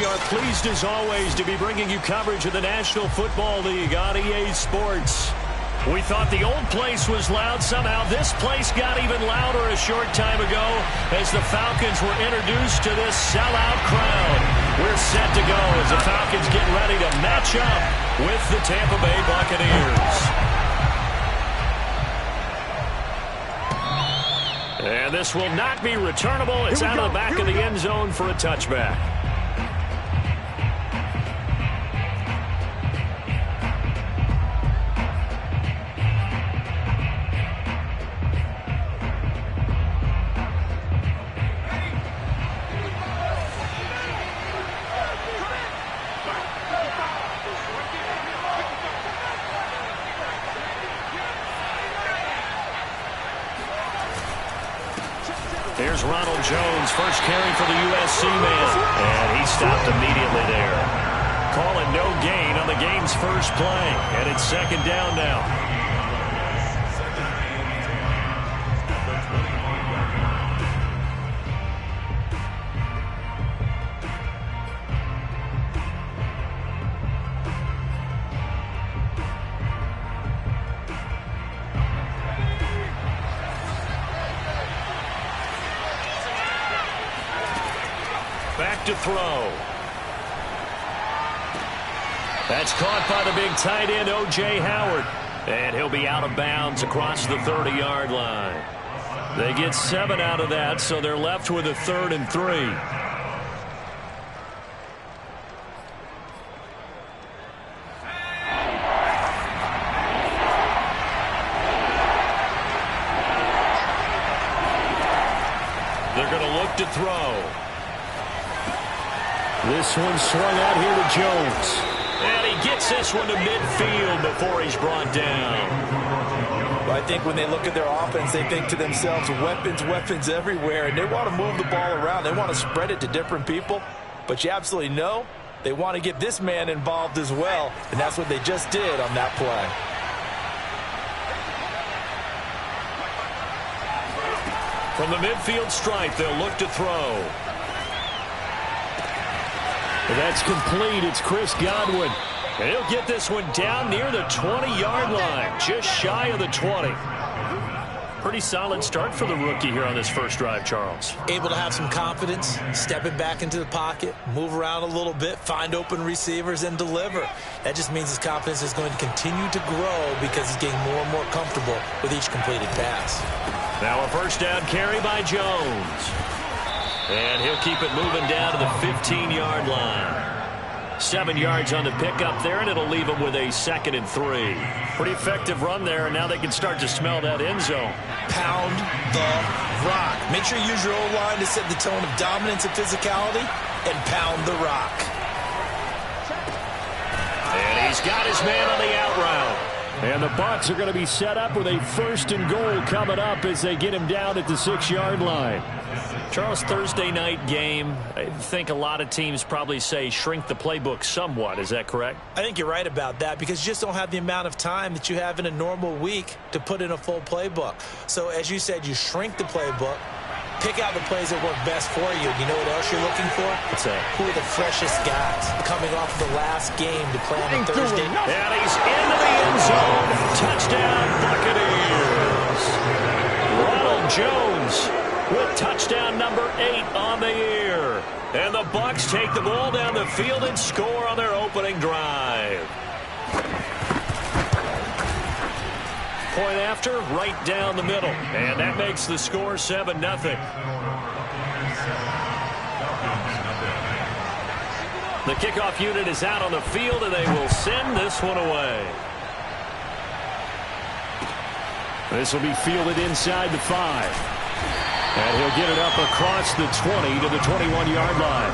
are pleased as always to be bringing you coverage of the National Football League on EA Sports. We thought the old place was loud. Somehow this place got even louder a short time ago as the Falcons were introduced to this sellout crowd. We're set to go as the Falcons get ready to match up with the Tampa Bay Buccaneers. And this will not be returnable. It's out of the back of the end zone for a touchback. Here's Ronald Jones, first carry for the USC man. And he stopped immediately there. Calling no gain on the game's first play. And it's second down now. Back to throw. That's caught by the big tight end, O.J. Howard. And he'll be out of bounds across the 30-yard line. They get 7 out of that, so they're left with a 3rd and 3. They're going to look to throw. This one swung out here to Jones. And he gets this one to midfield before he's brought down. Well, I think when they look at their offense, they think to themselves, weapons, weapons everywhere. And they want to move the ball around. They want to spread it to different people. But you absolutely know they want to get this man involved as well. And that's what they just did on that play. From the midfield stripe, they'll look to throw. That's complete. It's Chris Godwin. And he'll get this one down near the 20-yard line, just shy of the 20. Pretty solid start for the rookie here on this first drive, Charles. Able to have some confidence, stepping back into the pocket, move around a little bit, find open receivers, and deliver. That just means his confidence is going to continue to grow because he's getting more and more comfortable with each completed pass. Now a first down carry by Jones. And he'll keep it moving down to the 15-yard line. 7 yards on the pickup there, and it'll leave him with a 2nd and 3. Pretty effective run there, and now they can start to smell that end zone. Pound the rock. Make sure you use your O-line to set the tone of dominance and physicality, and pound the rock. And he's got his man on the out route. And the Bucs are going to be set up with a 1st and goal coming up as they get him down at the 6-yard line. Charles, Thursday night game, I think a lot of teams probably say shrink the playbook somewhat. Is that correct? I think you're right about that because you just don't have the amount of time that you have in a normal week to put in a full playbook. So as you said, you shrink the playbook, pick out the plays that work best for you. You know what else you're looking for? What's that? Who are the freshest guys coming off the last game to play on a Thursday? And he's into the end zone. Touchdown, Buccaneers. Ronald Jones with touchdown number 8 on the year. And the Bucs take the ball down the field and score on their opening drive. Point after, right down the middle. And that makes the score 7-0. The kickoff unit is out on the field, and they will send this one away. This will be fielded inside the 5. And he'll get it up across the 20 to the 21-yard line.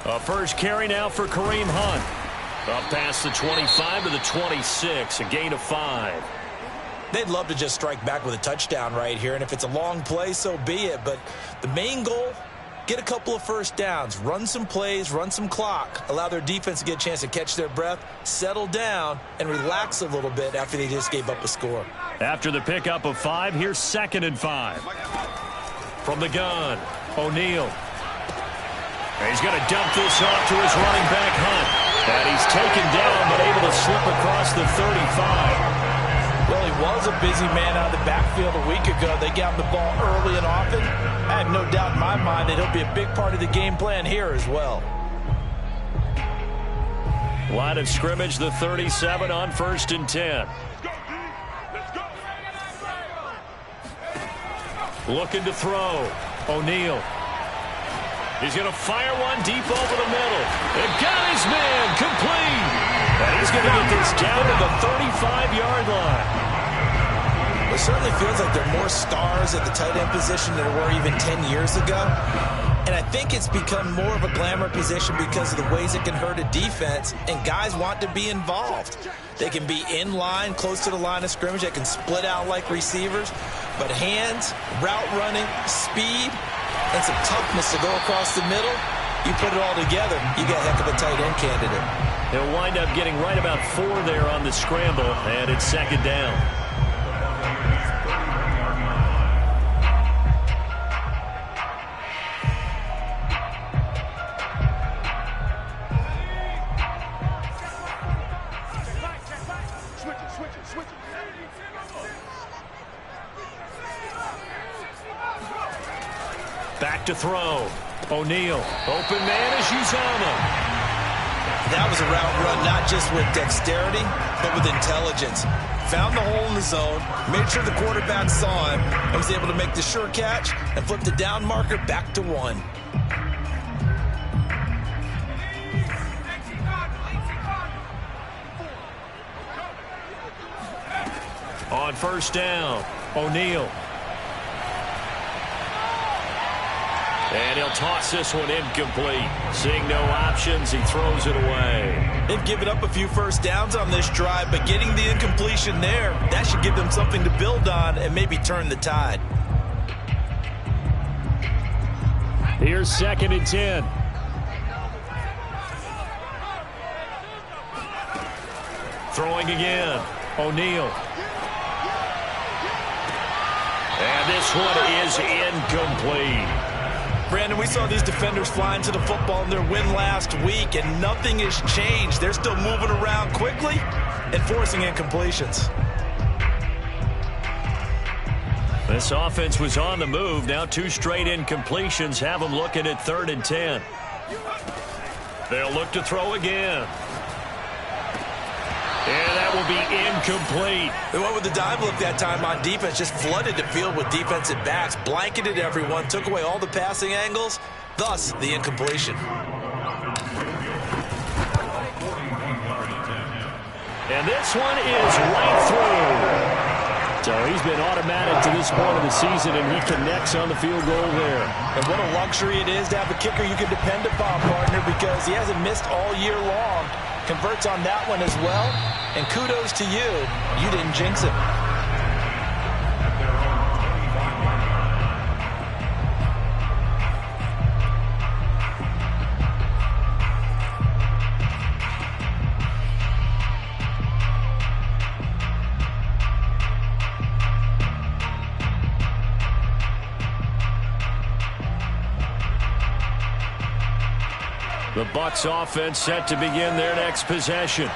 A first carry now for Kareem Hunt. Up past the 25 to the 26, a gain of 5. They'd love to just strike back with a touchdown right here, and if it's a long play, so be it. But the main goal, get a couple of first downs, run some plays, run some clock, allow their defense to get a chance to catch their breath, settle down, and relax a little bit after they just gave up a score. After the pickup of 5, here's 2nd and 5. From the gun, O'Neal. He's going to dump this off to his running back, Hunt. And he's taken down, but able to slip across the 35. Well, he was a busy man out of the backfield a week ago. They got him the ball early and often. I have no doubt in my mind that he'll be a big part of the game plan here as well. Line of scrimmage, the 37 on 1st and 10. Looking to throw. O'Neal. He's going to fire one deep over the middle. And got his man complete. And he's going to get this down to the 35-yard line. It certainly feels like there are more stars at the tight end position than there were even 10 years ago. And I think it's become more of a glamour position because of the ways it can hurt a defense, and guys want to be involved. They can be in line, close to the line of scrimmage. They can split out like receivers. But hands, route running, speed, and some toughness to go across the middle, you put it all together, you got a heck of a tight end candidate. He'll wind up getting right about 4 there on the scramble, and it's 2nd down. Back to throw. O'Neal. Open man is Uzama. That was a route run not just with dexterity, but with intelligence. Found the hole in the zone, made sure the quarterback saw him, and was able to make the sure catch and flip the down marker back to 1. On 1st down, O'Neal. And he'll toss this one incomplete. Seeing no options, he throws it away. They've given up a few first downs on this drive, but getting the incompletion there, that should give them something to build on and maybe turn the tide. Here's 2nd and 10. Throwing again. O'Neal. And this one is incomplete. Brandon, we saw these defenders flying to the football in their win last week, and nothing has changed. They're still moving around quickly and forcing incompletions. This offense was on the move. Now 2 straight incompletions have them looking at 3rd and 10. They'll look to throw again. And that will be incomplete. They went with the dime look that time on defense, just flooded the field with defensive backs, blanketed everyone, took away all the passing angles, thus the incompletion. And this one is right through. So he's been automatic to this point of the season, and he connects on the field goal there. And what a luxury it is to have a kicker you can depend upon, partner, because he hasn't missed all year long. Converts on that one as well, and kudos to you. You didn't jinx it. The Bucs offense set to begin their next possession.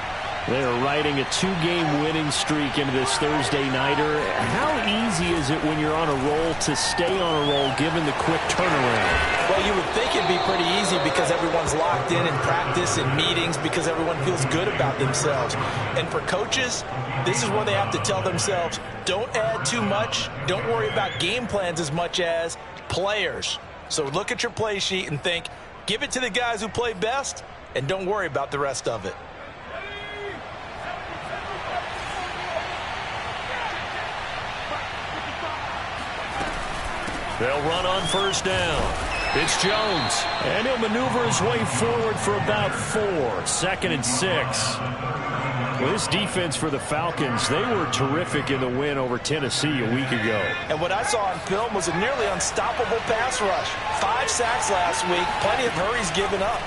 They are riding a 2-game winning streak into this Thursday nighter. How easy is it when you're on a roll to stay on a roll given the quick turnaround? Well, you would think it'd be pretty easy because everyone's locked in practice and meetings because everyone feels good about themselves. And for coaches, this is where they have to tell themselves, don't add too much, don't worry about game plans as much as players. So look at your play sheet and think, give it to the guys who play best, and don't worry about the rest of it. They'll run on 1st down. It's Jones, and he'll maneuver his way forward for about 4. 2nd and 6. Well, this defense for the Falcons, they were terrific in the win over Tennessee a week ago. And what I saw on film was a nearly unstoppable pass rush. 5 sacks last week, plenty of hurries given up.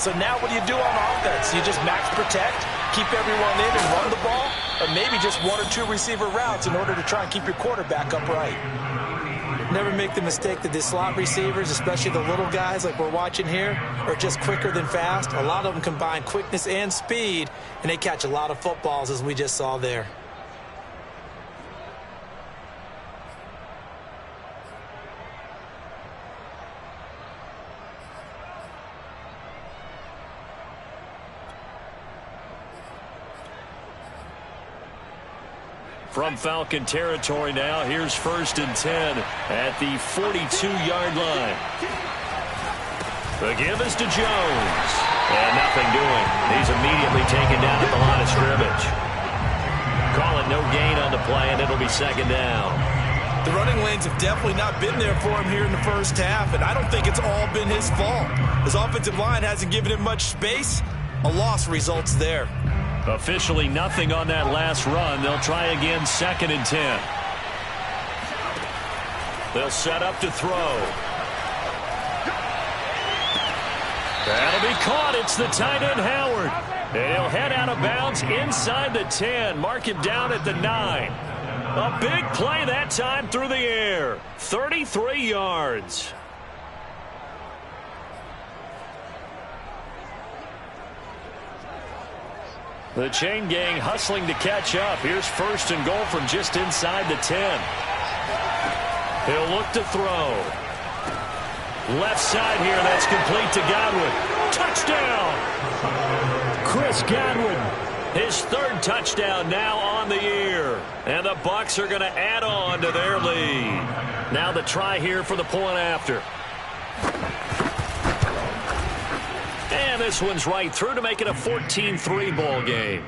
So now what do you do on offense? You just max protect, keep everyone in and run the ball, or maybe just 1 or 2 receiver routes in order to try and keep your quarterback upright. Never make the mistake that the slot receivers, especially the little guys like we're watching here, are just quicker than fast. A lot of them combine quickness and speed, and they catch a lot of footballs, as we just saw there. From Falcon territory now, here's 1st and 10 at the 42-yard line. The give is to Jones. And nothing doing. He's immediately taken down at the line of scrimmage. Call it no gain on the play, and it'll be 2nd down. The running lanes have definitely not been there for him here in the first half, and I don't think it's all been his fault. His offensive line hasn't given him much space. A loss results there. Officially nothing on that last run. They'll try again, 2nd and 10. They'll set up to throw. That'll be caught. It's the tight end, Howard. And he'll head out of bounds inside the 10. Mark him down at the 9. A big play that time through the air. 33 yards. The chain gang hustling to catch up. Here's 1st and goal from just inside the 10. He'll look to throw. Left side here, that's complete to Godwin. Touchdown! Chris Godwin, his 3rd touchdown now on the year. And the Bucs are going to add on to their lead. Now the try here for the point after. And this one's right through to make it a 14-3 ball game.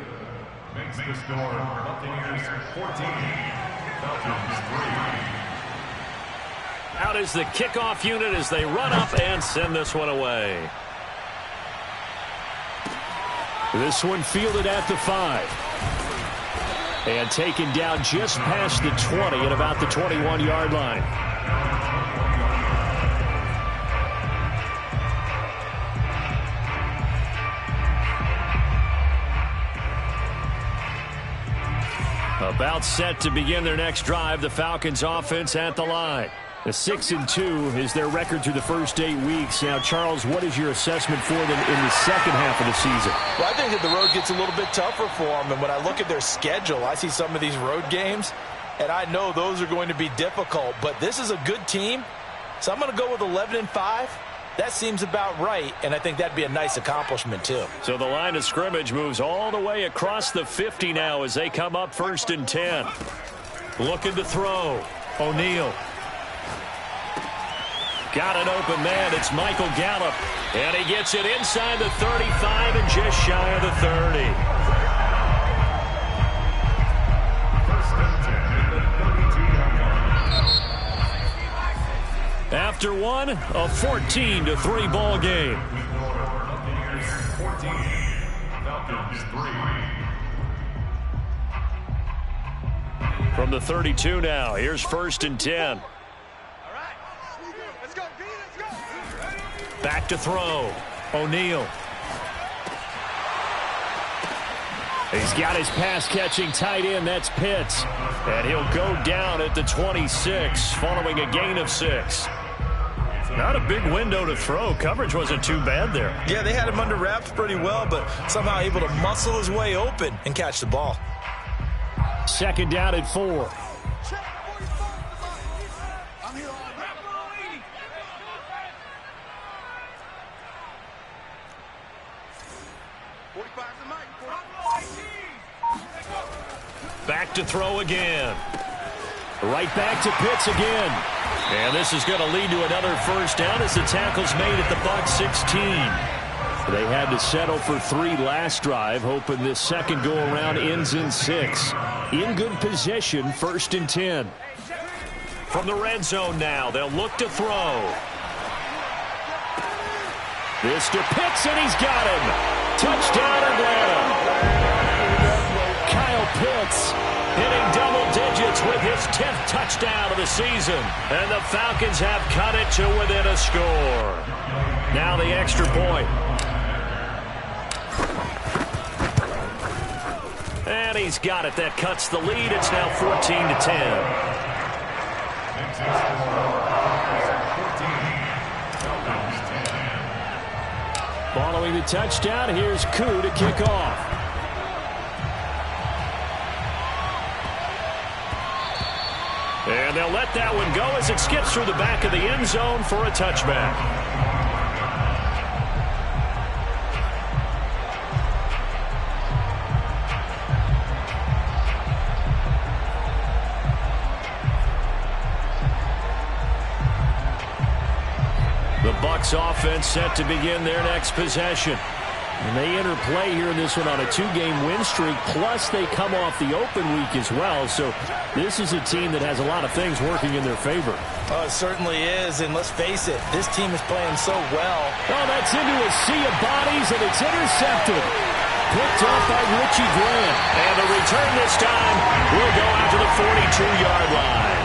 Makes the score Buccaneers 14, Falcons 3. Out is the kickoff unit as they run up and send this one away. This one fielded at the 5. And taken down just past the 20 at about the 21-yard line. About set to begin their next drive, the Falcons offense at the line. The 6-2 is their record through the first 8 weeks. Now, Charles, what is your assessment for them in the second half of the season? Well, I think that the road gets a little bit tougher for them. And when I look at their schedule, I see some of these road games, and I know those are going to be difficult. But this is a good team, so I'm going to go with 11-5. That seems about right, and I think that'd be a nice accomplishment, too. So the line of scrimmage moves all the way across the 50 now as they come up 1st and 10. Looking to throw. O'Neal. Got an open man. It's Michael Gallup. And he gets it inside the 35 and just shy of the 30. After one, a 14-3 ball game. 14, Falcons 3. From the 32 now, here's 1st and 10. Back to throw. O'Neal. He's got his pass-catching tight end. That's Pitts. And he'll go down at the 26 following a gain of 6. Not a big window to throw. Coverage wasn't too bad there. Yeah, they had him under wraps pretty well, but somehow able to muscle his way open and catch the ball. 2nd down at 4. Back to throw again. Right back to Pitts again. And this is going to lead to another 1st down as the tackle's made at the Bucs 16. They had to settle for 3 last drive, hoping this second go-around ends in 6. In good position, 1st and 10. From the red zone now, they'll look to throw. This to Pitts, and he's got him. Touchdown, Atlanta. Kyle Pitts hitting double digits with his 10th touchdown of the season. And the Falcons have cut it to within a score. Now the extra point. And he's got it. That cuts the lead. It's now 14-10. Following the touchdown, here's Koo to kick off. And they'll let that one go as it skips through the back of the end zone for a touchback. The Bucs offense set to begin their next possession. And they enter play here in this one on a 2-game win streak, plus they come off the open week as well. So this is a team that has a lot of things working in their favor. Oh, it certainly is, and let's face it, this team is playing so well. Oh, that's into a sea of bodies, and it's intercepted. Picked up by Richie Grant. And the return this time will go out to the 42-yard line.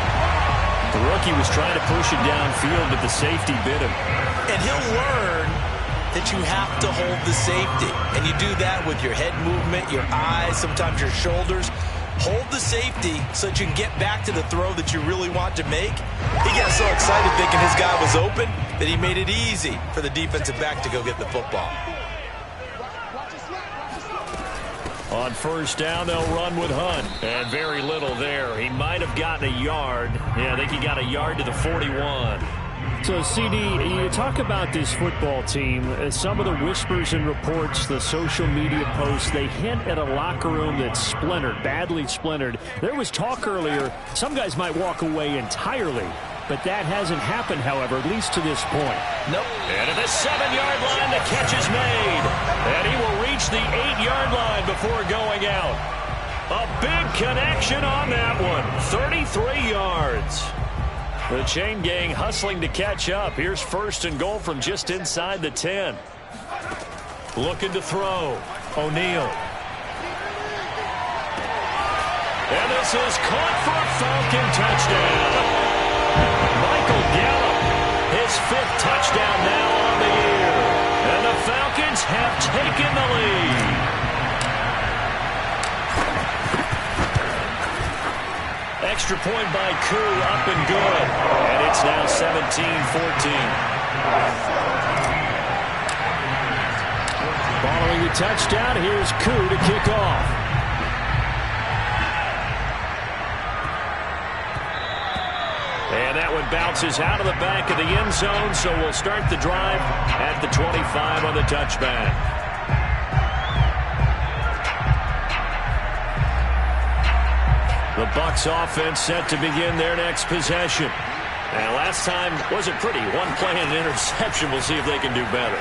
The rookie was trying to push it downfield, but the safety bit him. And he'll learn that you have to hold the safety. And you do that with your head movement, your eyes, sometimes your shoulders. Hold the safety so that you can get back to the throw that you really want to make. He got so excited thinking his guy was open that he made it easy for the defensive back to go get the football. On first down, they'll run with Hunt. And very little there. He might have gotten a yard. Yeah, I think he got a yard to the 41. So, CD, you talk about this football team. Some of the whispers and reports, the social media posts, they hint at a locker room that's splintered, badly splintered. There was talk earlier, some guys might walk away entirely. But that hasn't happened, however, at least to this point. Nope. And at the 7-yard line, the catch is made. And he will reach the 8-yard line before going out. A big connection on that one. 33 yards. The chain gang hustling to catch up. Here's first and goal from just inside the 10. Looking to throw. O'Neal. And this is caught for a Falcon touchdown. Michael Gallup, his 5th touchdown now on the year. And the Falcons have taken the lead. Extra point by Koo, up and good. And it's now 17-14. Following the touchdown, here's Koo to kick off. And that one bounces out of the back of the end zone, so we'll start the drive at the 25 on the touchback. The Bucs offense set to begin their next possession. And last time wasn't pretty. One play and an interception. We'll see if they can do better.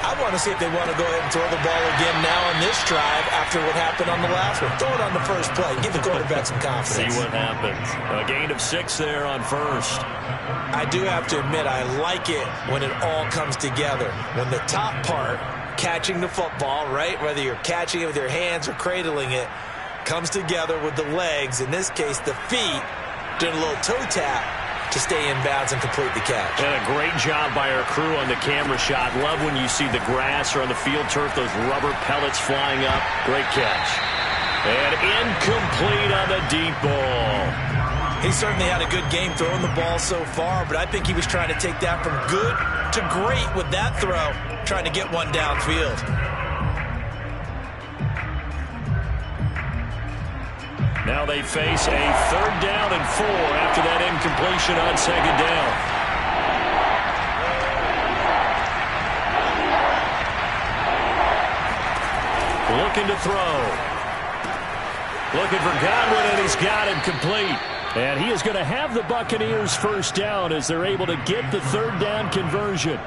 I want to see if they want to go ahead and throw the ball again now on this drive after what happened on the last one. Throw it on the first play. Give the quarterback some confidence. See what happens. A gain of 6 there on first. I do have to admit, I like it when it all comes together. When the top part, catching the football, right, whether you're catching it with your hands or cradling it, comes together with the legs, in this case the feet, doing a little toe tap to stay in bounds and complete the catch. And a great job by our crew on the camera shot. Love when you see the grass or on the field turf, those rubber pellets flying up. Great catch. And incomplete on the deep ball. He certainly had a good game throwing the ball so far, but I think he was trying to take that from good to great with that throw, trying to get one downfield. Now they face a 3rd down and 4 after that incompletion on 2nd down. Looking to throw. Looking for Godwin, and he's got him complete. And he is going to have the Buccaneers 1st down as they're able to get the 3rd down conversion.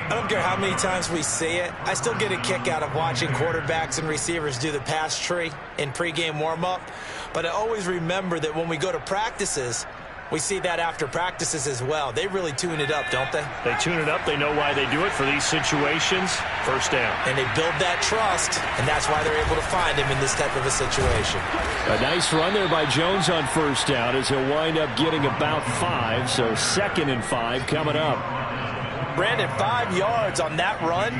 I don't care how many times we see it. I still get a kick out of watching quarterbacks and receivers do the pass tree in pregame warm-up. But I always remember that when we go to practices, We see that after practices as well. They really tune it up, don't they? They tune it up. They know why they do it for these situations. First down. And they build that trust, and that's why they're able to find him in this type of a situation. A nice run there by Jones on first down as he'll wind up getting about 5. So 2nd and 5 coming up. Brandon, 5 yards on that run.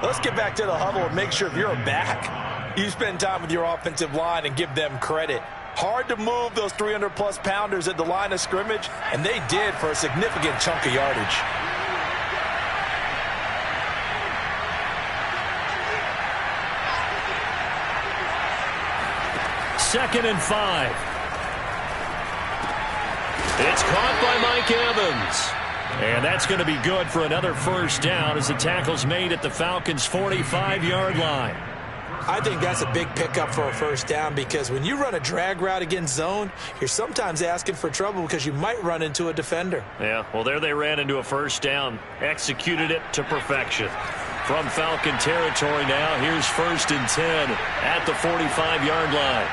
Let's get back to the huddle and make sure if you're a back, you spend time with your offensive line and give them credit. Hard to move those 300-plus pounders at the line of scrimmage, and they did for a significant chunk of yardage. Second and 5. It's caught by Mike Evans. And that's going to be good for another first down as the tackle's made at the Falcons' 45-yard line. I think that's a big pickup for a first down because when you run a drag route against zone, you're sometimes asking for trouble because you might run into a defender. Yeah, well, there they ran into a first down, executed it to perfection. From Falcon territory now, here's 1st and 10 at the 45-yard line.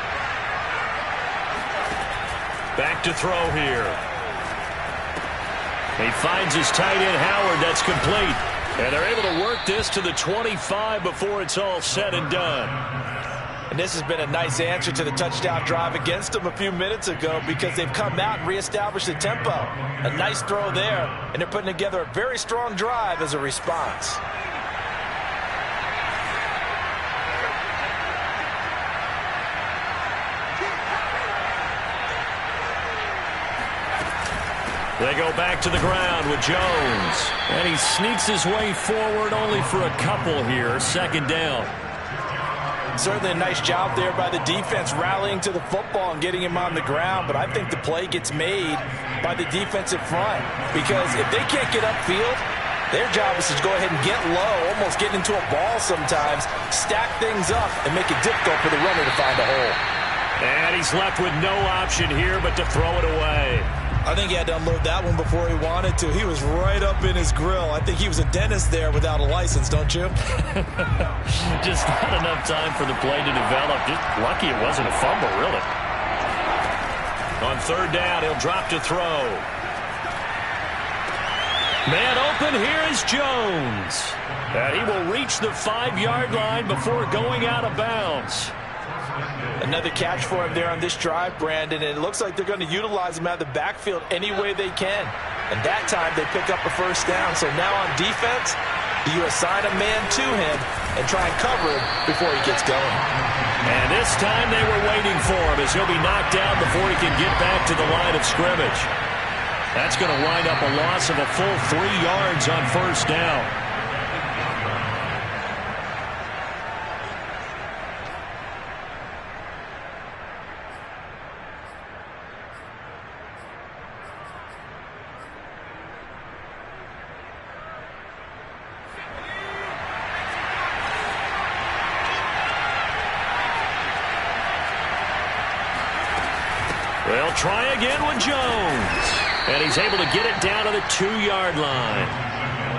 Back to throw here. He finds his tight end, Howard. That's complete. And they're able to work this to the 25 before it's all said and done. And this has been a nice answer to the touchdown drive against them a few minutes ago because they've come out and reestablished the tempo. A nice throw there, and they're putting together a very strong drive as a response. They go back to the ground with Jones. And he sneaks his way forward only for a couple here. 2nd down. Certainly a nice job there by the defense rallying to the football and getting him on the ground. But I think the play gets made by the defensive front. Because if they can't get upfield, their job is to go ahead and get low, almost get into a ball sometimes, stack things up, and make it difficult for the runner to find a hole. And he's left with no option here but to throw it away. I think he had to unload that one before he wanted to. He was right up in his grill. I think he was a dentist there without a license, don't you? Just not enough time for the play to develop. Just lucky it wasn't a fumble, really. On 3rd down, he'll drop to throw. Man open, here is Jones. And he will reach the 5-yard line before going out of bounds. Another catch for him there on this drive, Brandon, and it looks like they're going to utilize him out of the backfield any way they can. And that time they pick up a first down. So now on defense, do you assign a man to him and try and cover him before he gets going? And this time they were waiting for him as he'll be knocked down before he can get back to the line of scrimmage. That's going to wind up a loss of a full 3 yards on first down. They'll try again with Jones. And he's able to get it down to the 2-yard line.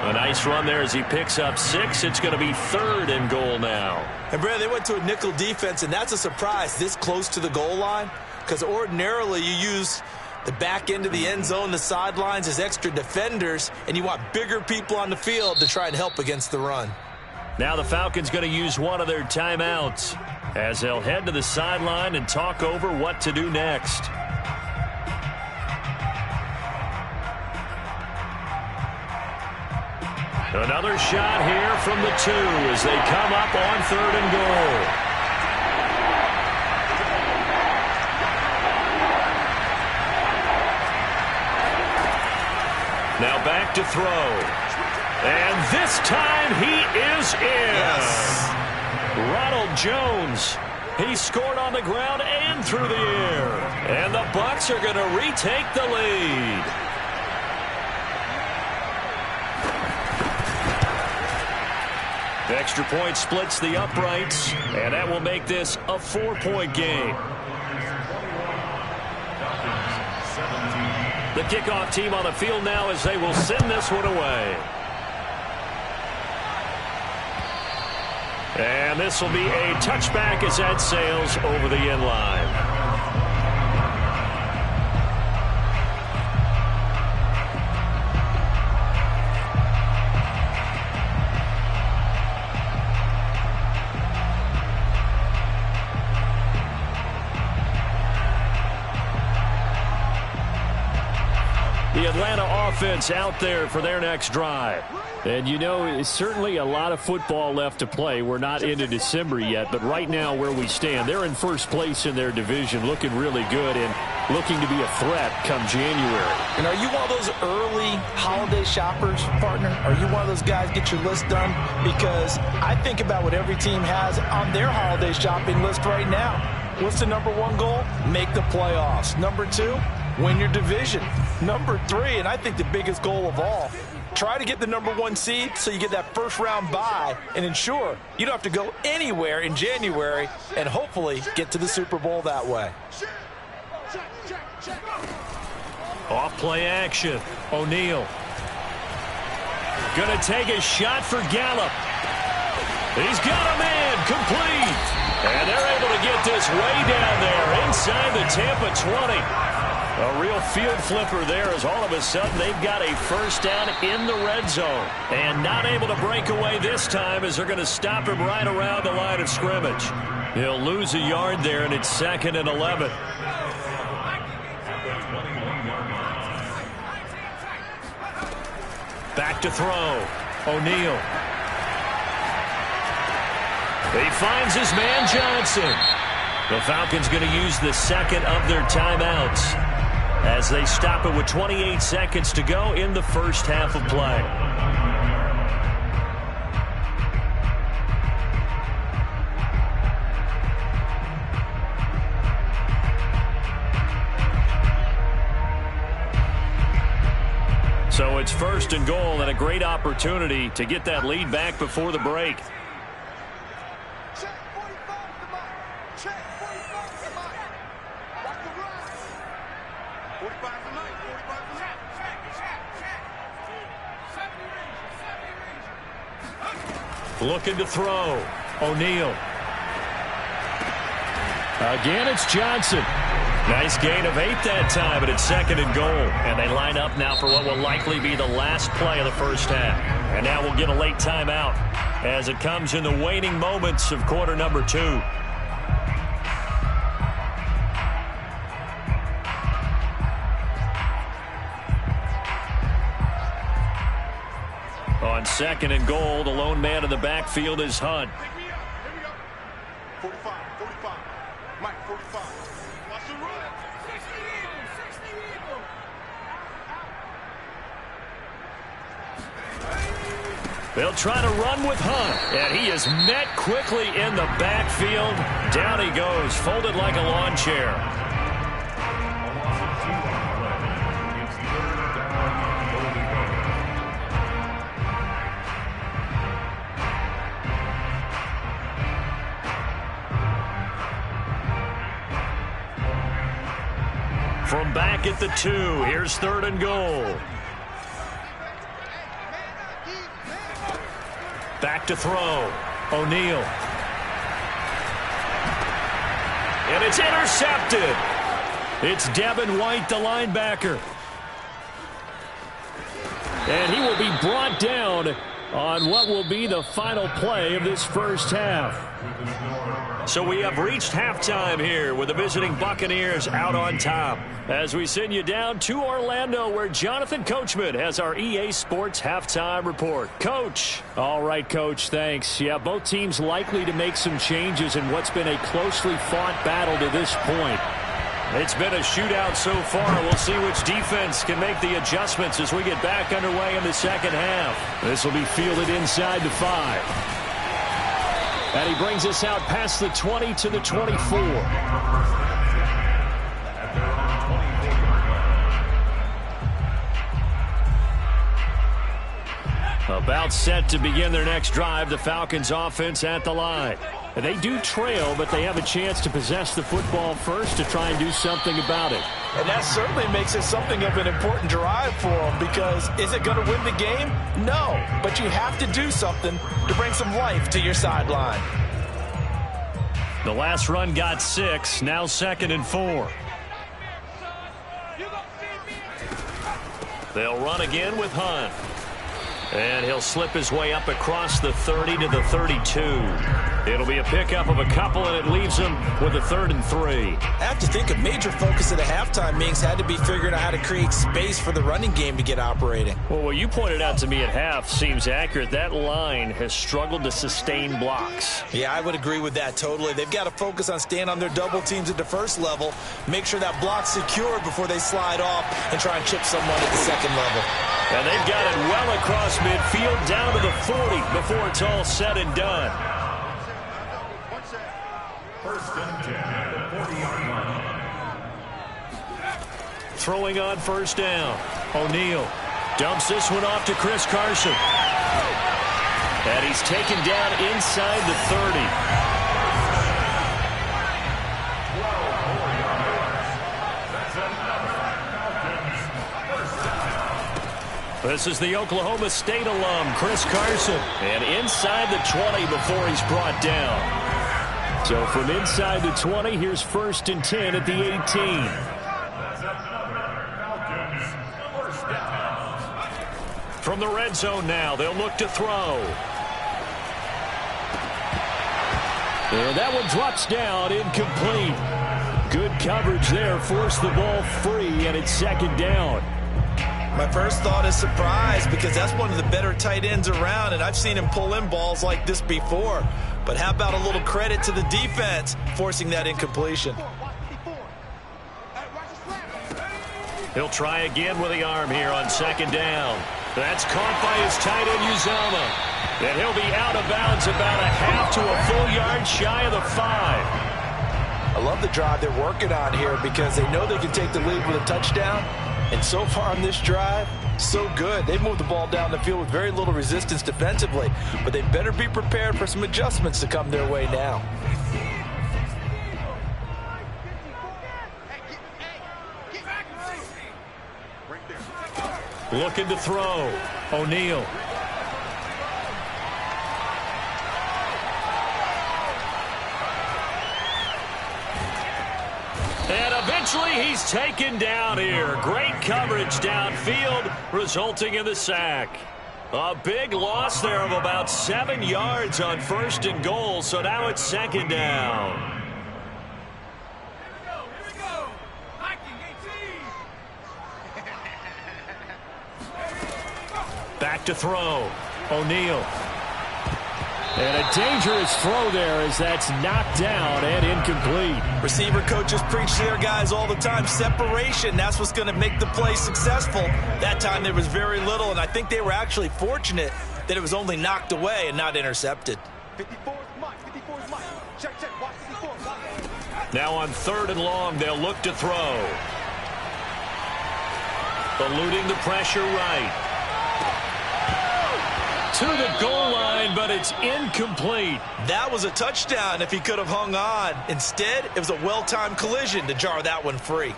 A nice run there as he picks up 6. It's going to be 3rd and goal now. And, Brad, they went to a nickel defense, and that's a surprise this close to the goal line because ordinarily you use the back end of the end zone, the sidelines as extra defenders, and you want bigger people on the field to try and help against the run. Now the Falcons going to use one of their timeouts as they'll head to the sideline and talk over what to do next. Another shot here from the 2 as they come up on 3rd and goal. Now back to throw. And this time he is in. Yes. Ronald Jones. He scored on the ground and through the air. And the Bucs are going to retake the lead. Extra point splits the uprights, and that will make this a 4-point game. The kickoff team on the field now as they will send this one away. And this will be a touchback as that sails over the end line. The Atlanta offense out there for their next drive. And, you know, it's certainly a lot of football left to play. We're not into December yet, but right now where we stand, they're in first place in their division, looking really good and looking to be a threat come January. And are you one of those early holiday shoppers, partner? Are you one of those guys get your list done? Because I think about what every team has on their holiday shopping list right now. What's the number one goal? Make the playoffs. Number two, win your division. Number three, and I think the biggest goal of all, try to get the number one seed so you get that first round bye and ensure you don't have to go anywhere in January and hopefully get to the Super Bowl that way. Off play action. O'Neal. Gonna take a shot for Gallup. He's got a man complete. And they're able to get this way down there inside the Tampa 20. A real field flipper there as all of a sudden they've got a first down in the red zone. And not able to break away this time as they're going to stop him right around the line of scrimmage. He'll lose a yard there, and it's 2nd and 11. Back to throw. O'Neal. He finds his man Johnson. The Falcons going to use the second of their timeouts as they stop it with 28 seconds to go in the first half of play. So it's 1st and goal and a great opportunity to get that lead back before the break. Looking to throw. O'Neal. Again, it's Johnson. Nice gain of 8 that time, but it's 2nd and goal. And they line up now for what will likely be the last play of the first half. And now we'll get a late timeout as it comes in the waning moments of quarter number 2. On 2nd and goal, the lone man in the backfield is Hunt. 45, 45. Mike, 45. Watch the run. 60 They'll try to run with Hunt, and he is met quickly in the backfield. Down he goes, folded like a lawn chair. From back at the 2, here's 3rd and goal. Back to throw. O'Neal. And it's intercepted. It's Devin White, the linebacker. And he will be brought down on what will be the final play of this first half. So we have reached halftime here with the visiting Buccaneers out on top. As we send you down to Orlando where Jonathan Coachman has our EA Sports halftime report. Coach. All right, Coach, thanks. Yeah, both teams likely to make some changes in what's been a closely fought battle to this point. It's been a shootout so far. We'll see which defense can make the adjustments as we get back underway in the second half. This will be fielded inside the 5. And he brings us out past the 20 to the 24. About set to begin their next drive, the Falcons offense at the line. And they do trail, but they have a chance to possess the football first to try and do something about it. And that certainly makes it something of an important drive for them because is it going to win the game? No, but you have to do something to bring some life to your sideline. The last run got 6, now 2nd and 4. They'll run again with Hunt. And he'll slip his way up across the 30 to the 32. It'll be a pickup of a couple, and it leaves them with a 3rd and 3. I have to think a major focus at the halftime means had to be figuring out how to create space for the running game to get operating. Well, what you pointed out to me at half seems accurate. That line has struggled to sustain blocks. Yeah, I would agree with that totally. They've got to focus on staying on their double teams at the first level, make sure that block's secured before they slide off and try and chip someone at the second level. And they've got it well across midfield down to the 40 before it's all said and done. First and 10 at the 40-yard line. Throwing on first down. O'Neal dumps this one off to Chris Carson. And he's taken down inside the 30. This is the Oklahoma State alum, Chris Carson. And inside the 20 before he's brought down. So from inside the 20, here's 1st and 10 at the 18. From the red zone now, they'll look to throw. And that one drops down, incomplete. Good coverage there, forced the ball free, and it's 2nd down. My first thought is surprise because that's one of the better tight ends around, and I've seen him pull in balls like this before. But how about a little credit to the defense forcing that incompletion? He'll try again with the arm here on 2nd down. That's caught by his tight end, Uzomah. And he'll be out of bounds about a half to a full yard shy of the 5. I love the drive they're working on here because they know they can take the lead with a touchdown. And so far on this drive, so good. They've moved the ball down the field with very little resistance defensively, but they better be prepared for some adjustments to come their way now. Looking to throw. O'Neal. And eventually he's taken down here. Great coverage downfield, resulting in the sack. A big loss there of about 7 yards on 1st and goal, so now it's 2nd down. Back to throw. O'Neal. And a dangerous throw there as that's knocked down and incomplete. Receiver coaches preach to their guys all the time. Separation, that's what's going to make the play successful. That time there was very little, and I think they were actually fortunate that it was only knocked away and not intercepted. 54 is Mike. 54 is Mike. Check, check. Watch 54. Watch. Now on 3rd and long, they'll look to throw. Eluding the pressure right. To the goal line, but it's incomplete. That was a touchdown if he could have hung on. Instead, it was a well-timed collision to jar that one free.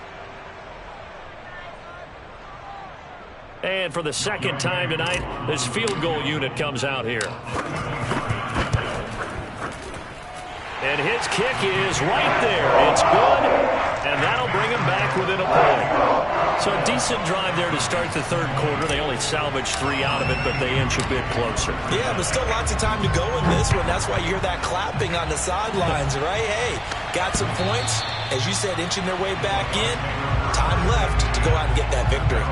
And for the 2nd time tonight, this field goal unit comes out here. And his kick is right there. It's good, and that'll bring him back within a point. So a decent drive there to start the 3rd quarter. They only salvaged 3 out of it, but they inch a bit closer. Yeah, but still lots of time to go in this one. That's why you hear that clapping on the sidelines, right? Hey, got some points. As you said, inching their way back in. Time left to go out and get that victory.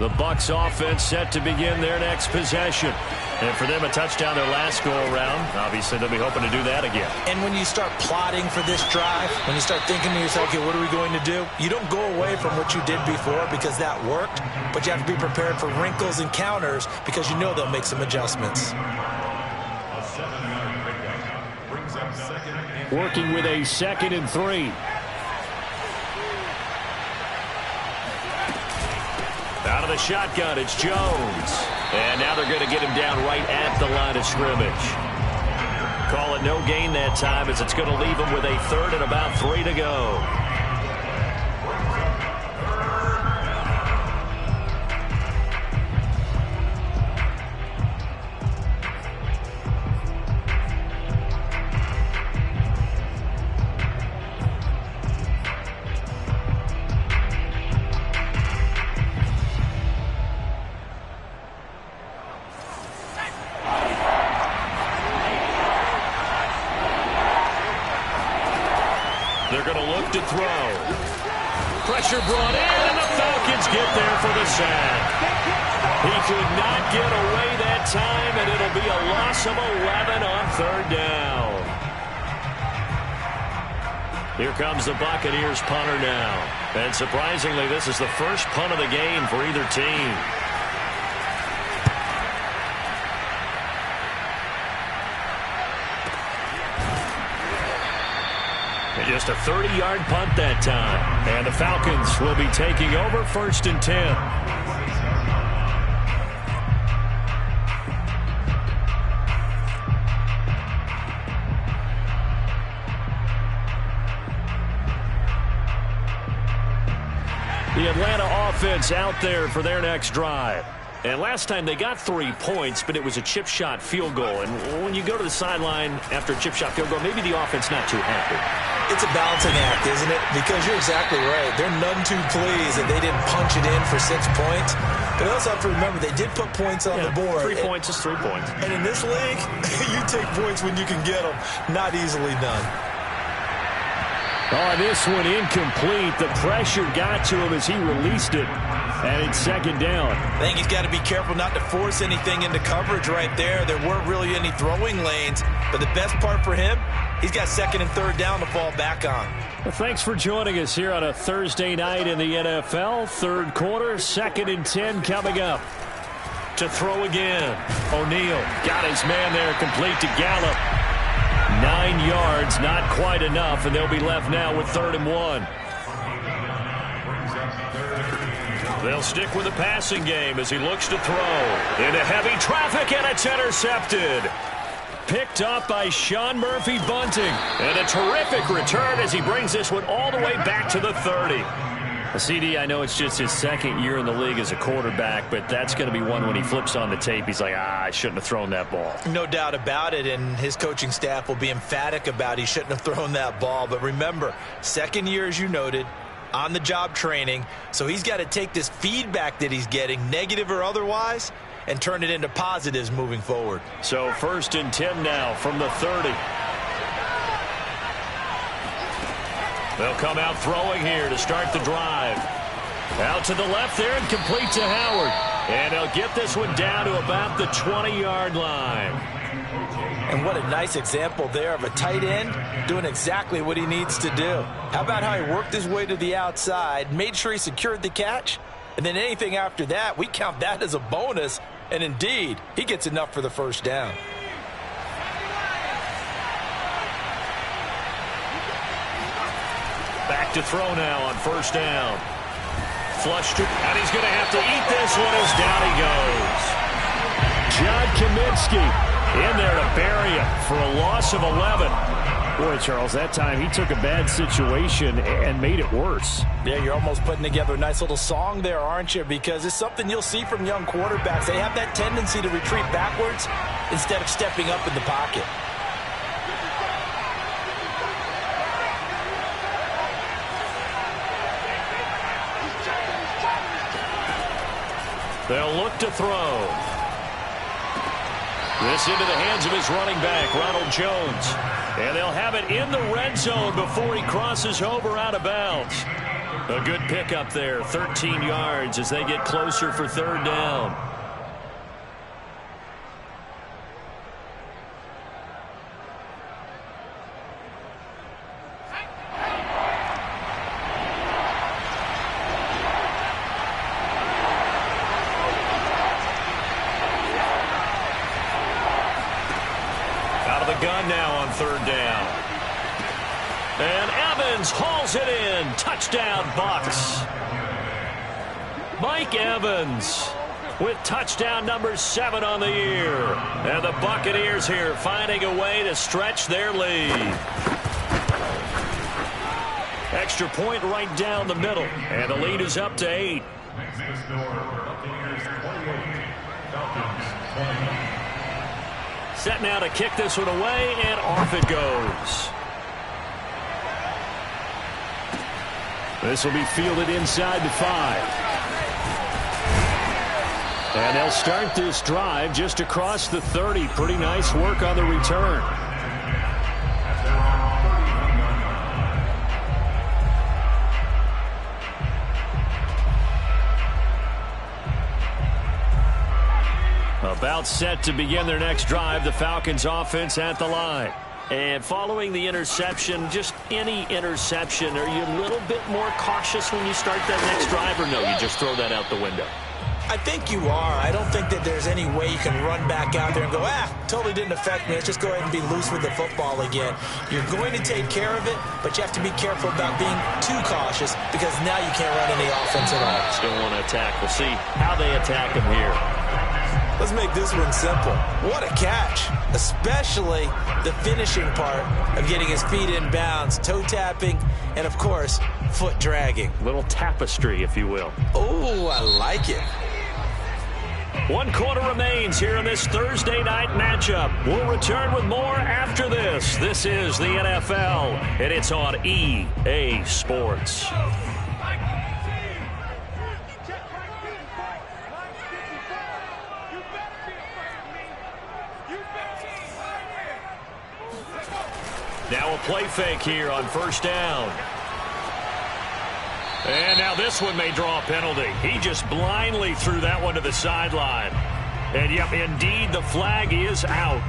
The Bucs offense set to begin their next possession. And for them, a touchdown their last go-around. Obviously, they'll be hoping to do that again. And when you start plotting for this drive, when you start thinking to yourself, okay, what are we going to do? You don't go away from what you did before because that worked, but you have to be prepared for wrinkles and counters because you know they'll make some adjustments. Working with a 2nd and 3. Out of the shotgun, it's Jones. And now they're going to get him down right at the line of scrimmage. Call it no gain that time as it's going to leave him with a 3rd and about 3 to go. throw. Pressure brought in, and the Falcons get there for the sack. He could not get away that time, and it'll be a loss of 11 on third down. Here comes the Buccaneers punter now. And surprisingly, this is the first punt of the game for either team. And just a 30-yard punt that time. And the Falcons will be taking over 1st and 10. The Atlanta offense out there for their next drive. And last time they got 3 points, but it was a chip shot field goal. And when you go to the sideline after a chip shot field goal, maybe the offense not too happy. It's a balancing act, isn't it? Because you're exactly right. They're none too pleased that they didn't punch it in for 6 points. But also have to remember, they did put points on the board. 3 points is 3 points. And in this league, you take points when you can get them. Not easily done. Oh, this one incomplete. The pressure got to him as he released it. And it's 2nd down. I think he's got to be careful not to force anything into coverage right there. There weren't really any throwing lanes. But the best part for him, he's got 2nd and 3rd down to fall back on. Well, thanks for joining us here on a Thursday night in the NFL. 3rd quarter, 2nd and 10 coming up. To throw again. O'Neal got his man there, complete to Gallup. 9 yards, not quite enough, and they'll be left now with 3rd and 1. They'll stick with the passing game as he looks to throw. Into heavy traffic, and it's intercepted. Picked up by Sean Murphy-Bunting. And a terrific return as he brings this one all the way back to the 30. CD, I know it's just his 2nd year in the league as a quarterback, but that's going to be one when he flips on the tape. He's like, I shouldn't have thrown that ball. No doubt about it, and his coaching staff will be emphatic about he shouldn't have thrown that ball. But remember, 2nd year, as you noted, on-the-job training, so he's got to take this feedback that he's getting, negative or otherwise, and turn it into positives moving forward. So 1st and 10 now from the 30. They'll come out throwing here to start the drive. Out to the left there and complete to Howard. And they'll get this one down to about the 20-yard line. And what a nice example there of a tight end doing exactly what he needs to do. How about how he worked his way to the outside, made sure he secured the catch, and then anything after that, we count that as a bonus. And indeed, he gets enough for the 1st down. Back to throw now on 1st down. Flushed, and he's going to have to eat this one as down he goes. John Kaminsky in there to bury him for a loss of 11. Boy, Charles, that time he took a bad situation and made it worse. Yeah, you're almost putting together a nice little song there, aren't you? Because it's something you'll see from young quarterbacks. They have that tendency to retreat backwards instead of stepping up in the pocket. They'll look to throw. This into the hands of his running back, Ronald Jones. And they'll have it in the red zone before he crosses over out of bounds. A good pickup there, 13 yards as they get closer for 3rd down. Gun now on 3rd down. And Evans hauls it in. Touchdown, Bucs. Mike Evans with touchdown number 7 on the year. And the Buccaneers here finding a way to stretch their lead. Extra point right down the middle. And the lead is up to 8. Set now to kick this one away, and off it goes. This will be fielded inside the 5. And they'll start this drive just across the 30. Pretty nice work on the return. About set to begin their next drive, the Falcons offense at the line. And following the interception, just any interception, are you a little bit more cautious when you start that next drive, or no, you just throw that out the window? I think you are. I don't think that there's any way you can run back out there and go, totally didn't affect me. Let's just go ahead and be loose with the football again. You're going to take care of it, but you have to be careful about being too cautious because now you can't run any offense at all. Still want to attack. We'll see how they attack him here. Let's make this one simple. What a catch, especially the finishing part of getting his feet in bounds, toe tapping, and, of course, foot dragging. Little tapestry, if you will. Oh, I like it. 1 quarter remains here in this Thursday night matchup. We'll return with more after this. This is the NFL, and it's on EA Sports. Now a play fake here on first down. And now this one may draw a penalty. He just blindly threw that one to the sideline. And, yep, indeed, the flag is out.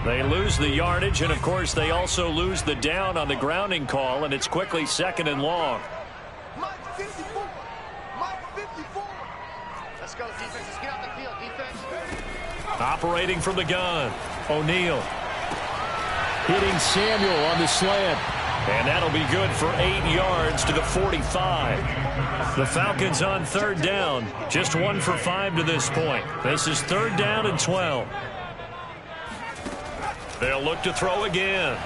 They lose the yardage, and, of course, they also lose the down on the grounding call, and it's quickly 2nd and long. Mike 54. Mike 54. Let's go, defense. Let's get out the field, defense. Operating from the gun, O'Neal. Hitting Samuel on the slant. And that'll be good for 8 yards to the 45. The Falcons on 3rd down. Just 1 for 5 to this point. This is 3rd down and 12. They'll look to throw again.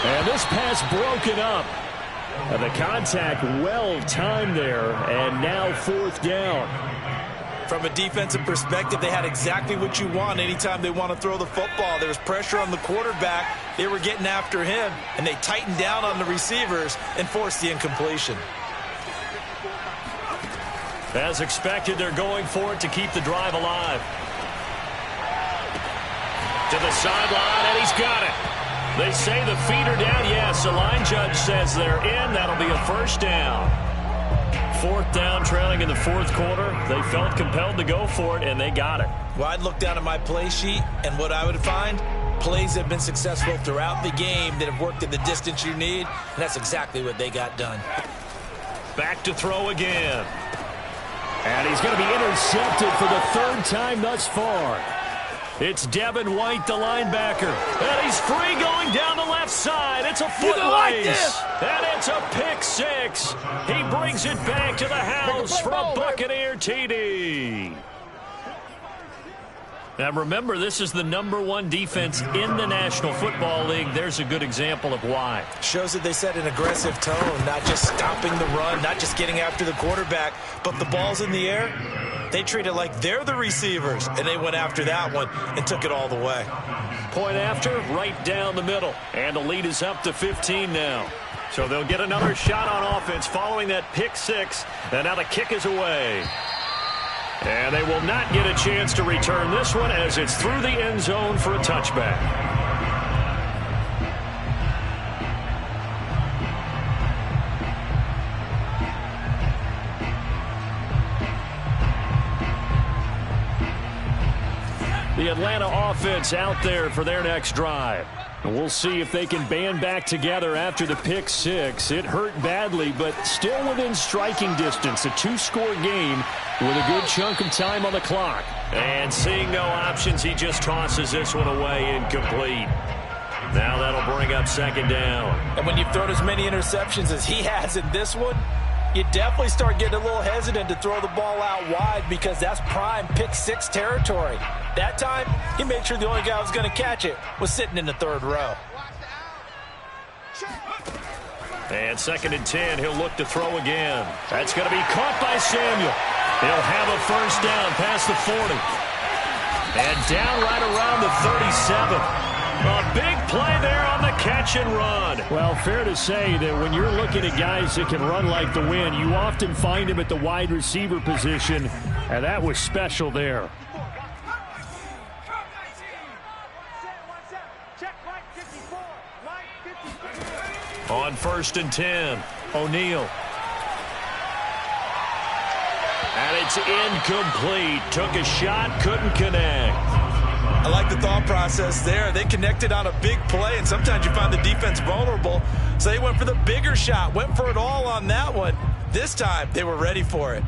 And this pass broken up. And the contact well timed there. And now 4th down. From a defensive perspective, they had exactly what you want anytime they want to throw the football. There was pressure on the quarterback. They were getting after him, and they tightened down on the receivers and forced the incompletion. As expected, they're going for it to keep the drive alive. To the sideline, and he's got it. They say the feet are down. Yes, the line judge says they're in. That'll be a 1st down. 4th down, trailing in the 4th quarter. They felt compelled to go for it, and they got it. Well, I'd look down at my play sheet, and what I would find, plays have been successful throughout the game that have worked at the distance you need, and that's exactly what they got done. Back to throw again. And he's going to be intercepted for the 3rd time thus far. It's Devin White, the linebacker. And he's free going down the left side. It's a foot race. And it's a pick 6. He brings it back to the house for a Buccaneer TD. Now, remember, this is the #1 defense in the National Football League. There's a good example of why. Shows that they set an aggressive tone, not just stopping the run, not just getting after the quarterback, but the ball's in the air. They treat it like they're the receivers, and they went after that one and took it all the way. Point after, right down the middle. And the lead is up to 15 now. So they'll get another shot on offense following that pick 6. And now the kick is away. And they will not get a chance to return this one as it's through the end zone for a touchback. The Atlanta offense out there for their next drive. And we'll see if they can band back together after the pick 6. It hurt badly, but still within striking distance. A 2-score game with a good chunk of time on the clock. And seeing no options, he just tosses this one away incomplete. Now that'll bring up 2nd down. And when you've thrown as many interceptions as he has in this one, you definitely start getting a little hesitant to throw the ball out wide because that's prime pick 6 territory. That time, he made sure the only guy who was going to catch it was sitting in the 3rd row. And 2nd and 10, he'll look to throw again. That's going to be caught by Samuel. He'll have a 1st down past the 40. And down right around the 37. A big play there on the catch and run. Well, fair to say that when you're looking at guys that can run like the wind, you often find them at the wide receiver position, and that was special there. On 1st and 10, O'Neal. And it's incomplete. Took a shot, couldn't connect. I like the thought process there. They connected on a big play, and sometimes you find the defense vulnerable. So they went for the bigger shot, went for it all on that one. This time, they were ready for it.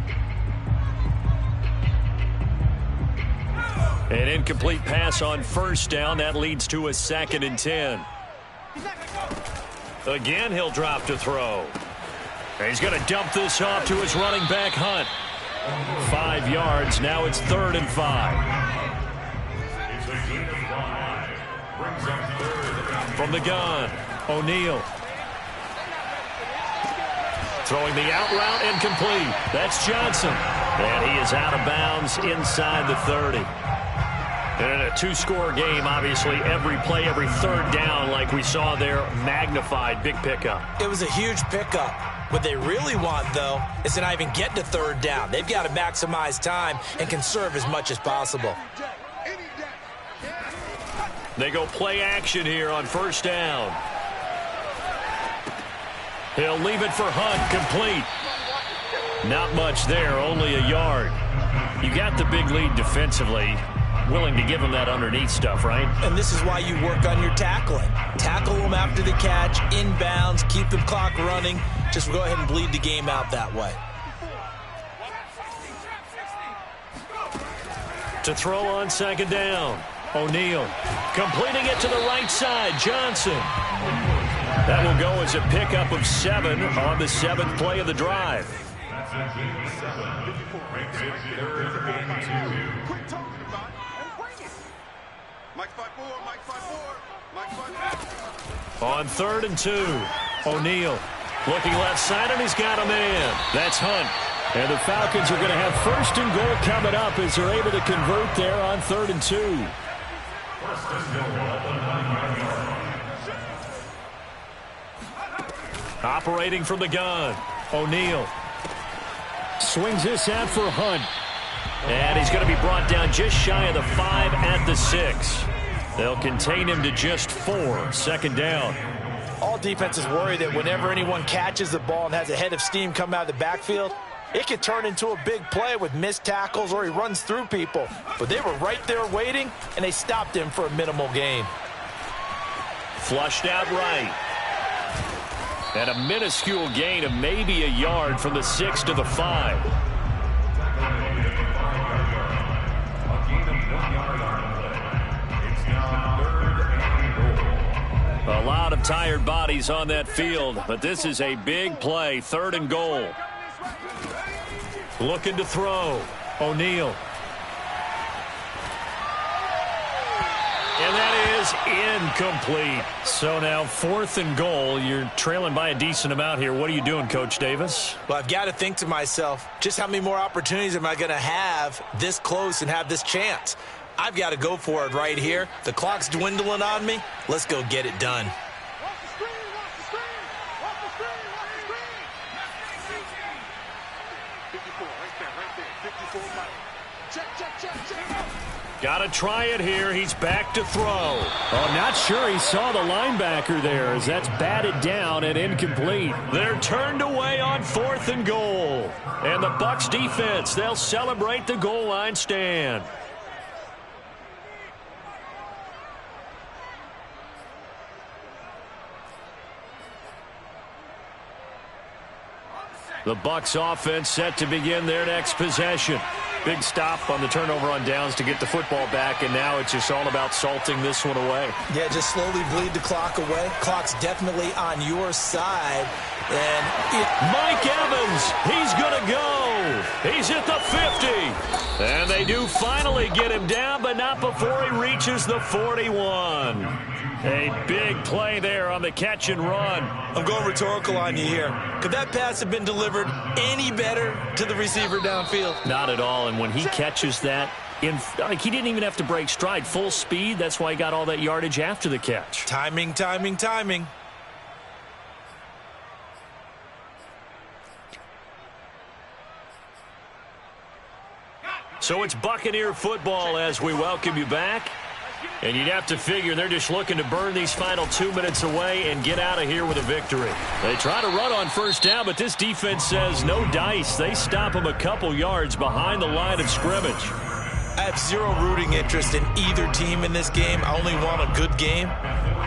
An incomplete pass on 1st down. That leads to a 2nd and 10. Again, he'll drop to throw. He's going to dump this off to his running back, Hunt. 5 yards. Now it's 3rd and 5. From the gun, O'Neal. Throwing the out route, incomplete. That's Johnson. And he is out of bounds inside the 30. And in a 2-score game, obviously, every play, every 3rd down, like we saw there, magnified. Big pickup. It was a huge pickup. What they really want, though, is to not even get to 3rd down. They've got to maximize time and conserve as much as possible. They go play action here on 1st down. He'll leave it for Hunt, complete. Not much there, only a yard. You got the big lead defensively. Willing to give him that underneath stuff, right? And this is why you work on your tackling. Tackle them after the catch, inbounds, keep the clock running. Just go ahead and bleed the game out that way. To throw on 2nd down, O'Neal. Completing it to the right side, Johnson. That will go as a pickup of 7 on the 7th play of the drive. On 3rd and 2, O'Neal looking left side, and he's got a man. That's Hunt. And the Falcons are going to have 1st and goal coming up as they're able to convert there on 3rd and 2. Operating from the gun, O'Neal. Swings this out for Hunt. And he's going to be brought down just shy of the 5 at the 6. They'll contain him to just 4. 2nd down. All defenses worry that whenever anyone catches the ball and has a head of steam come out of the backfield, it can turn into a big play with missed tackles or he runs through people. But they were right there waiting, and they stopped him for a minimal gain. Flushed out right. And a minuscule gain of maybe a yard from the 6 to the 5. A lot of tired bodies on that field, but this is a big play. 3rd and goal. Looking to throw. O'Neal. And that is incomplete. So now 4th and goal. You're trailing by a decent amount here. What are you doing, Coach Davis? Well, I've got to think to myself, just how many more opportunities am I going to have this close and have this chance? I've got to go for it right here. The clock's dwindling on me. Let's go get it done. Got to try it here. He's back to throw. Oh, not sure he saw the linebacker there as that's batted down and incomplete. They're turned away on 4th and goal. And the Bucs defense, they'll celebrate the goal line stand. The Bucs offense set to begin their next possession. Big stop on the turnover on downs to get the football back, and now it's just all about salting this one away. Yeah, just slowly bleed the clock away. Clock's definitely on your side. And Mike Evans, he's going to go. He's at the 50. And they do finally get him down, but not before he reaches the 41. A big play there on the catch and run. I'm going rhetorical on you here. Could that pass have been delivered any better to the receiver downfield? Not at all, and when he catches that, he didn't even have to break stride. Full speed, that's why he got all that yardage after the catch. Timing, timing, timing. So it's Buccaneer football as we welcome you back. And you'd have to figure they're just looking to burn these final 2 minutes away and get out of here with a victory. They try to run on first down, but this defense says no dice. They stop them a couple yards behind the line of scrimmage. I have zero rooting interest in either team in this game. I only want a good game.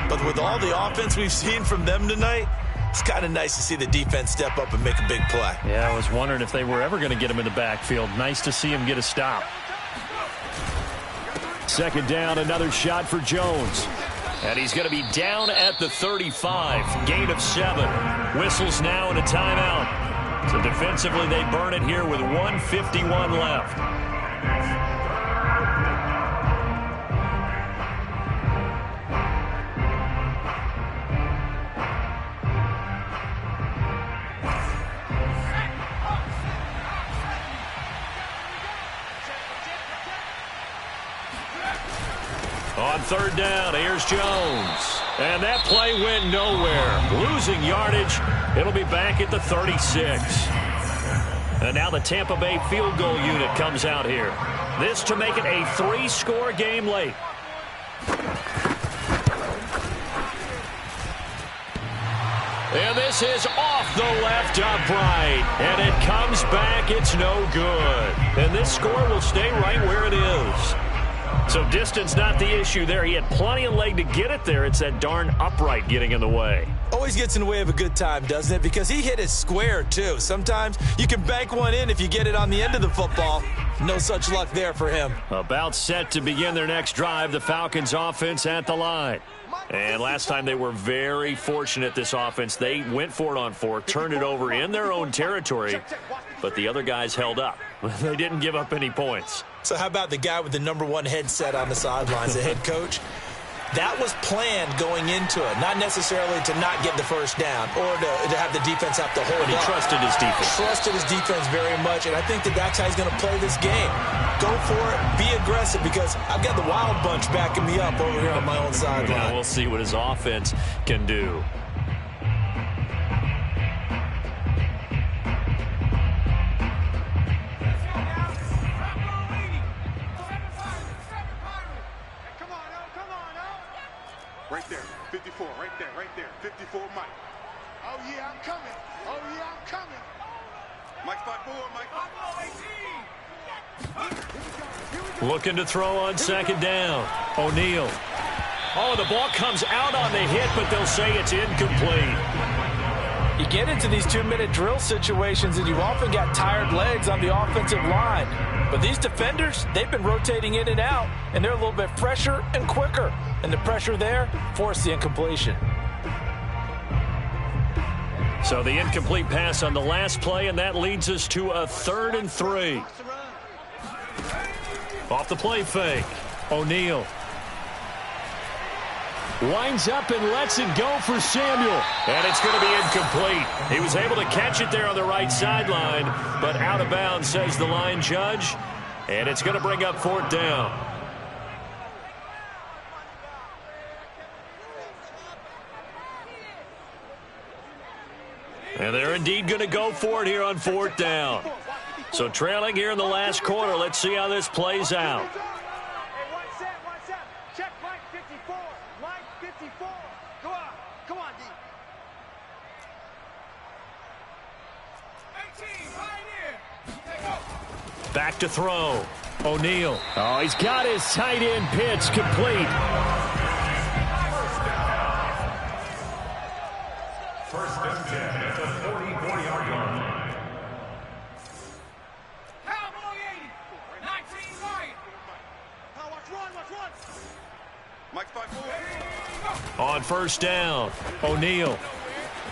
But with all the offense we've seen from them tonight, it's kind of nice to see the defense step up and make a big play. Yeah, I was wondering if they were ever going to get him in the backfield. Nice to see him get a stop. Second down, another shot for Jones. And he's going to be down at the 35. Gain of 7. Whistles now and a timeout. So defensively, they burn it here with 1:51 left. On third down, here's Jones. And that play went nowhere. Losing yardage. It'll be back at the 36. And now the Tampa Bay field goal unit comes out here. This to make it a 3-score game late. And this is off the left upright. And it comes back. It's no good. And this score will stay right where it is. So distance not the issue there. He had plenty of leg to get it there. It's that darn upright getting in the way. Always gets in the way of a good time, doesn't it? Because he hit it square, too. Sometimes you can bank one in if you get it on the end of the football. No such luck there for him. About set to begin their next drive, the Falcons offense at the line. And last time they were very fortunate, this offense. They went for it on 4, turned it over in their own territory, but the other guys held up. They didn't give up any points. So how about the guy with the #1 headset on the sidelines, the head coach? That was planned going into it, not necessarily to not get the first down or to have the defense have to hold But he up. trusted his defense. Trusted his defense very much, and I think that's how he's going to play this game. Go for it, be aggressive, because I've got the wild bunch backing me up over here on my own sideline. Yeah, we'll see what his offense can do. Right there, 54, right there, 54, Mike. Oh, yeah, I'm coming. Oh, yeah, I'm coming. Mike 5-4, Mike 5-4, Looking to throw on second down. O'Neal. Oh, the ball comes out on the hit, but they'll say it's incomplete. You get into these 2-minute drill situations, and you've often got tired legs on the offensive line. But these defenders, they've been rotating in and out, and they're a little bit fresher and quicker. And the pressure there forced the incompletion. So the incomplete pass on the last play, and that leads us to a 3rd and 3. Off the play fake. O'Neal. Winds up and lets it go for Samuel. And it's going to be incomplete. He was able to catch it there on the right sideline, but out of bounds, says the line judge. And it's going to bring up 4th down. And they're indeed going to go for it here on 4th down. So trailing here in the last quarter. Let's see how this plays out. Hey, one set. Check Mike 54. Mike 54. Go on. Come on, D. 18, right here. Take go. Back to throw. O'Neal. Oh, he's got his tight end pitch complete. First and 10 at the 40-yard line. Cowboy 80. 19 right. Watch one. Mike 5-4. On first down, O'Neal.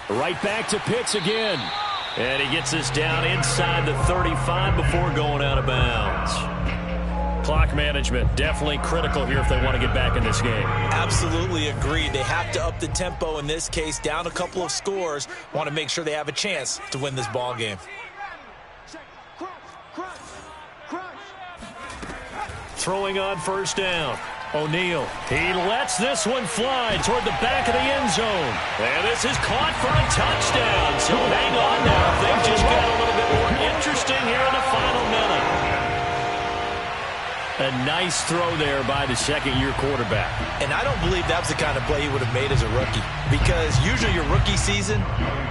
Right back to Pitts again. And he gets us down inside the 35 before going out of bounds. Clock management definitely critical here if they want to get back in this game. Absolutely agreed. They have to up the tempo in this case, down a couple of scores. Want to make sure they have a chance to win this ball game. Throwing on first down. O'Neal. He lets this one fly toward the back of the end zone. And this is caught for a touchdown. So hang on now. Things just got a little bit more interesting here in the final minute. A nice throw there by the second-year quarterback. And I don't believe that was the kind of play he would have made as a rookie, because usually your rookie season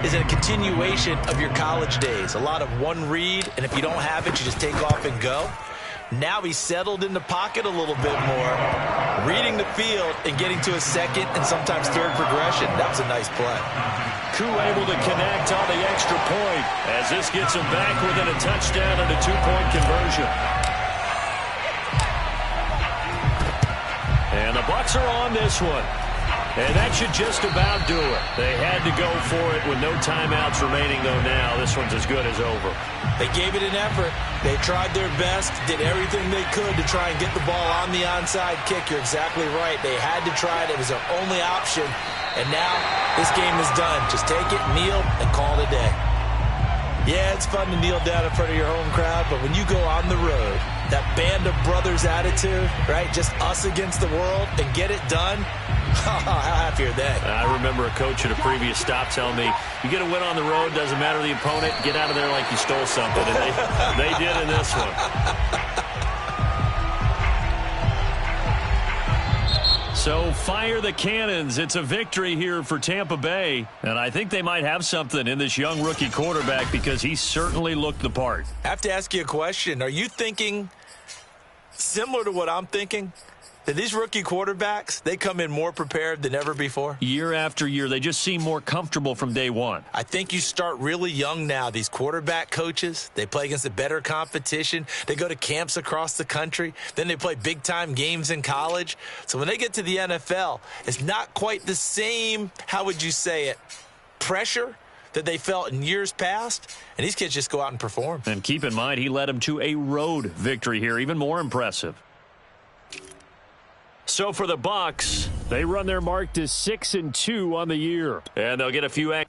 is a continuation of your college days. A lot of one read, and if you don't have it, you just take off and go. Now he's settled in the pocket a little bit more, reading the field and getting to a second and sometimes third progression. That was a nice play. Koo able to connect on the extra point as this gets him back within a touchdown and a two-point conversion. And the Bucs are on this one. And that should just about do it. They had to go for it with no timeouts remaining, though now this one's as good as over. They gave it an effort. They tried their best, did everything they could to try and get the ball on the onside kick. You're exactly right. They had to try it. It was their only option. And now this game is done. Just take it, kneel, and call it a day. Yeah, it's fun to kneel down in front of your home crowd, but when you go on the road, that band of brothers attitude, right, just us against the world, and get it done, how happy are they? I remember a coach at a previous stop telling me, you get a win on the road, doesn't matter the opponent, get out of there like you stole something. And they did in this one. So fire the cannons. It's a victory here for Tampa Bay. And I think they might have something in this young rookie quarterback because he certainly looked the part. I have to ask you a question. Are you thinking similar to what I'm thinking? That these rookie quarterbacks, they come in more prepared than ever before? Year after year, they just seem more comfortable from day one. I think you start really young now. These quarterback coaches, they play against a better competition. They go to camps across the country. Then they play big-time games in college. So when they get to the NFL, it's not quite the same, how would you say it, pressure that they felt in years past. And these kids just go out and perform. And keep in mind, he led them to a road victory here, even more impressive. So for the Bucs, they run their mark to 6-2 on the year. And they'll get a few extra.